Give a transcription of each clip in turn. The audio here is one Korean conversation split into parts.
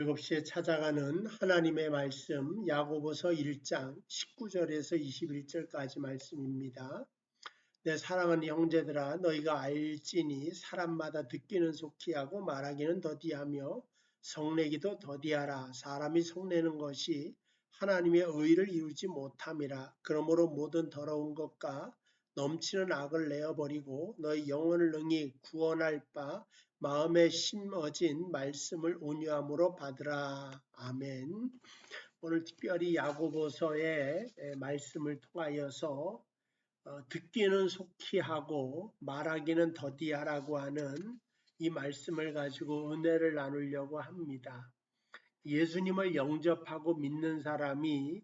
7시에 찾아가는 하나님의 말씀 야고보서 1장 19절에서 21절까지 말씀입니다. 내 사랑하는 형제들아 너희가 알지니 사람마다 듣기는 속히 하고 말하기는 더디하며 성내기도 더디하라. 사람이 성내는 것이 하나님의 의를 이루지 못함이라. 그러므로 모든 더러운 것과 넘치는 악을 내어버리고 너희 영혼을 능히 구원할 바 마음에 심어진 말씀을 온유함으로 받으라. 아멘. 오늘 특별히 야고보서의 말씀을 통하여서 듣기는 속히 하고 말하기는 더디하라고 하는 이 말씀을 가지고 은혜를 나누려고 합니다. 예수님을 영접하고 믿는 사람이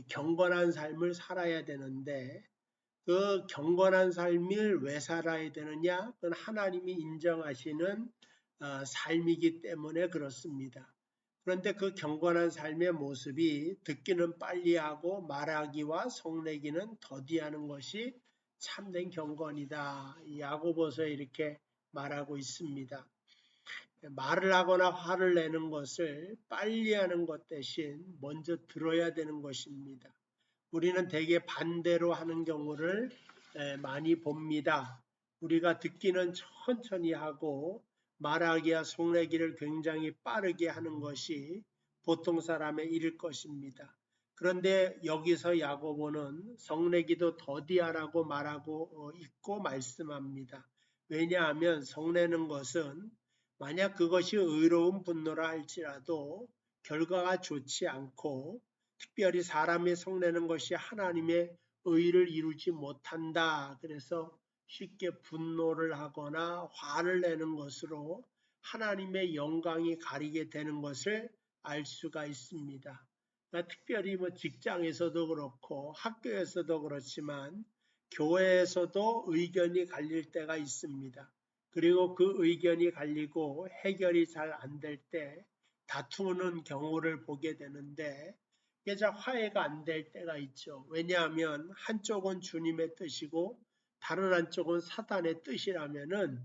경건한 삶을 살아야 되는데 그 경건한 삶을 왜 살아야 되느냐? 그건 하나님이 인정하시는 삶이기 때문에 그렇습니다. 그런데 그 경건한 삶의 모습이 듣기는 빨리 하고 말하기와 성내기는 더디하는 것이 참된 경건이다. 야고보서에 이렇게 말하고 있습니다. 말을 하거나 화를 내는 것을 빨리 하는 것 대신 먼저 들어야 되는 것입니다. 우리는 대개 반대로 하는 경우를 많이 봅니다. 우리가 듣기는 천천히 하고 말하기와 속내기를 굉장히 빠르게 하는 것이 보통 사람의 일일 것입니다. 그런데 여기서 야고보는 성내기도 더디하라고 말하고 있고 말씀합니다. 왜냐하면 성내는 것은 만약 그것이 의로운 분노라 할지라도 결과가 좋지 않고 특별히 사람이 성내는 것이 하나님의 의를 이루지 못한다. 그래서 쉽게 분노를 하거나 화를 내는 것으로 하나님의 영광이 가리게 되는 것을 알 수가 있습니다. 그러니까 특별히 직장에서도 그렇고 학교에서도 그렇지만 교회에서도 의견이 갈릴 때가 있습니다. 그리고 그 의견이 갈리고 해결이 잘 안 될 때 다투는 경우를 보게 되는데 화해가 안 될 때가 있죠. 왜냐하면 한쪽은 주님의 뜻이고 다른 한쪽은 사단의 뜻이라면은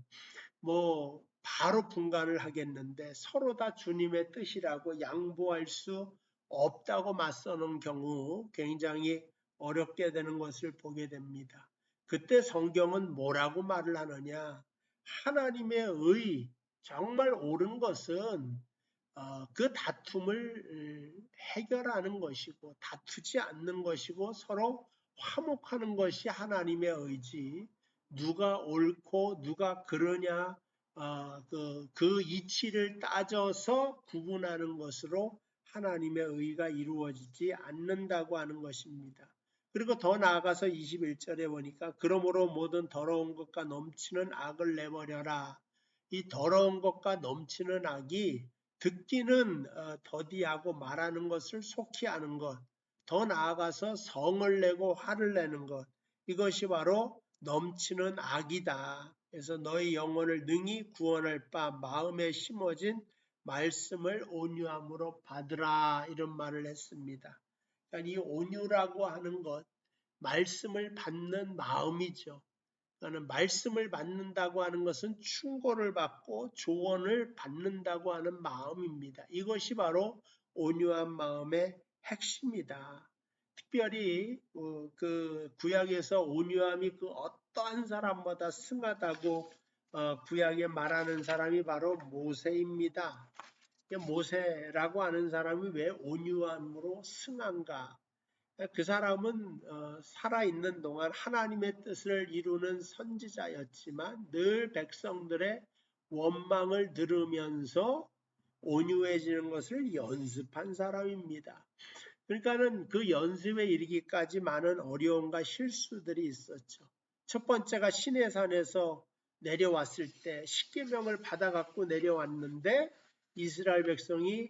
바로 분간을 하겠는데 서로 다 주님의 뜻이라고 양보할 수 없다고 맞서는 경우 굉장히 어렵게 되는 것을 보게 됩니다. 그때 성경은 뭐라고 말을 하느냐? 하나님의 의, 정말 옳은 것은 그 다툼을 해결하는 것이고 다투지 않는 것이고 서로 화목하는 것이 하나님의 의지. 누가 옳고 누가 그러냐 그 이치를 따져서 구분하는 것으로 하나님의 의가 이루어지지 않는다고 하는 것입니다. 그리고 더 나아가서 21절에 보니까 그러므로 모든 더러운 것과 넘치는 악을 내버려라. 이 더러운 것과 넘치는 악이 듣기는 더디하고 말하는 것을 속히 하는 것, 더 나아가서 성을 내고 화를 내는 것, 이것이 바로 넘치는 악이다. 그래서 너희 영혼을 능히 구원할 바 마음에 심어진 말씀을 온유함으로 받으라 이런 말을 했습니다. 그러니까 이 온유라고 하는 것, 말씀을 받는 마음이죠. 그러니까 말씀을 받는다고 하는 것은 충고를 받고 조언을 받는다고 하는 마음입니다. 이것이 바로 온유한 마음의 핵심이다. 특별히 그 구약에서 온유함이 그 어떠한 사람보다 승하다고 구약에 말하는 사람이 바로 모세입니다. 모세라고 하는 사람이 왜 온유함으로 승한가? 그 사람은 살아있는 동안 하나님의 뜻을 이루는 선지자였지만 늘 백성들의 원망을 들으면서 온유해지는 것을 연습한 사람입니다. 그러니까는 그 연습에 이르기까지 많은 어려움과 실수들이 있었죠. 첫 번째가 시내산에서 내려왔을 때 십계명을 받아갖고 내려왔는데 이스라엘 백성이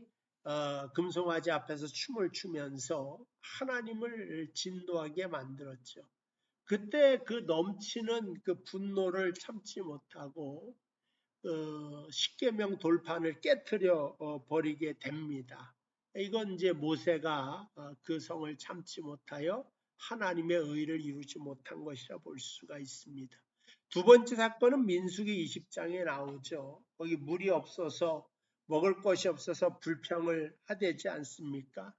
금송아지 앞에서 춤을 추면서 하나님을 진노하게 만들었죠. 그때 그 넘치는 그 분노를 참지 못하고 십계명 돌판을 깨트려 버리게 됩니다. 이건 이제 모세가 그 성을 참지 못하여 하나님의 의를 이루지 못한 것이라 볼 수가 있습니다. 두 번째 사건은 민수기 20장에 나오죠. 거기 물이 없어서 먹을 것이 없어서 불평을 하되지 않습니까?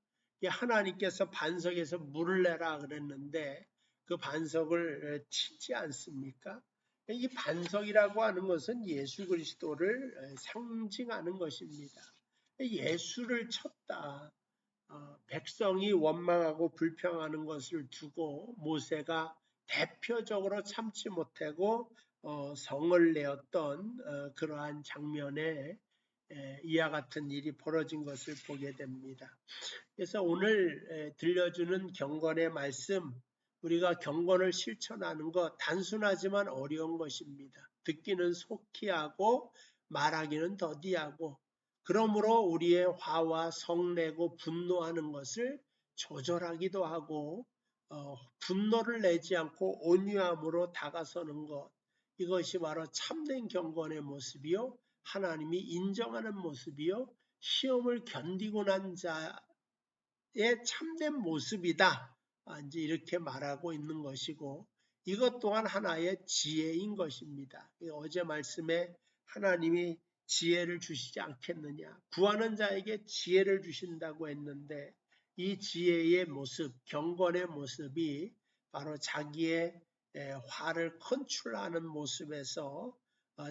하나님께서 반석에서 물을 내라 그랬는데 그 반석을 치지 않습니까? 이 반석이라고 하는 것은 예수 그리스도를 상징하는 것입니다. 예수를 쳤다. 백성이 원망하고 불평하는 것을 두고 모세가 대표적으로 참지 못하고 성을 내었던 그러한 장면에 이와 같은 일이 벌어진 것을 보게 됩니다. 그래서 오늘 들려주는 경건의 말씀, 우리가 경건을 실천하는 것 단순하지만 어려운 것입니다. 듣기는 속히 하고 말하기는 더디하고, 그러므로 우리의 화와 성내고 분노하는 것을 조절하기도 하고 분노를 내지 않고 온유함으로 다가서는 것, 이것이 바로 참된 경건의 모습이요 하나님이 인정하는 모습이요 시험을 견디고 난 자의 참된 모습이다. 이제 이렇게 말하고 있는 것이고, 이것 또한 하나의 지혜인 것입니다. 어제 말씀에 하나님이 지혜를 주시지 않겠느냐, 구하는 자에게 지혜를 주신다고 했는데, 이 지혜의 모습, 경건의 모습이 바로 자기의 화를 컨트롤하는 모습에서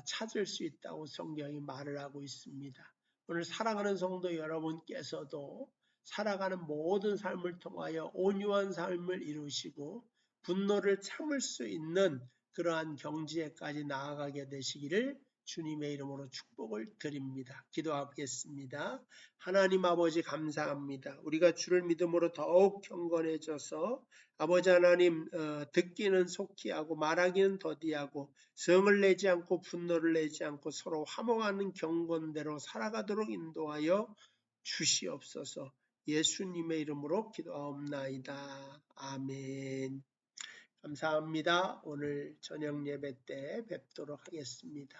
찾을 수 있다고 성경이 말을 하고 있습니다. 오늘 사랑하는 성도 여러분께서도 살아가는 모든 삶을 통하여 온유한 삶을 이루시고 분노를 참을 수 있는 그러한 경지에까지 나아가게 되시기를 주님의 이름으로 축복을 드립니다. 기도하겠습니다. 하나님 아버지 감사합니다. 우리가 주를 믿음으로 더욱 경건해져서 아버지 하나님 듣기는 속히 하고 말하기는 더디하고 성을 내지 않고 분노를 내지 않고 서로 화목하는 경건대로 살아가도록 인도하여 주시옵소서. 예수님의 이름으로 기도하옵나이다. 아멘. 감사합니다. 오늘 저녁 예배 때 뵙도록 하겠습니다.